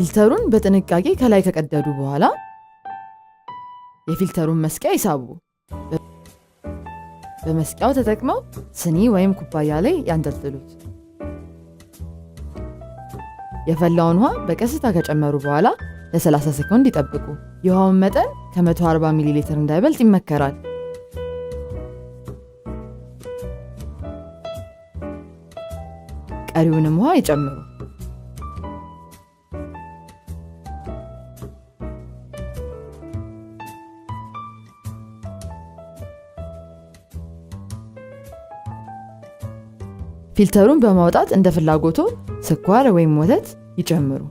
ፊልተሩን በጥንቃቄ ከላይ ከቀደዱ በኋላ የፊልተሩን መስቀያ ይሳቡ። በመስቀያው ተጠቅመው ስኒ ወይም ኩባያ ላይ ያንጠልጥሉት። የፈላውን ውሃ በቀስታ ከጨመሩ በኋላ ለ30 ሴኮንድ ይጠብቁ። የውሃውን መጠን ከ140 ሚሊ ሊትር እንዳይበልጥ ይመከራል። ቀሪውንም ውሃ ይጨምሩ። ፊልተሩን በማውጣት እንደፍላጎትዎ ስኳር ወይም ወተት ይጨምሩ።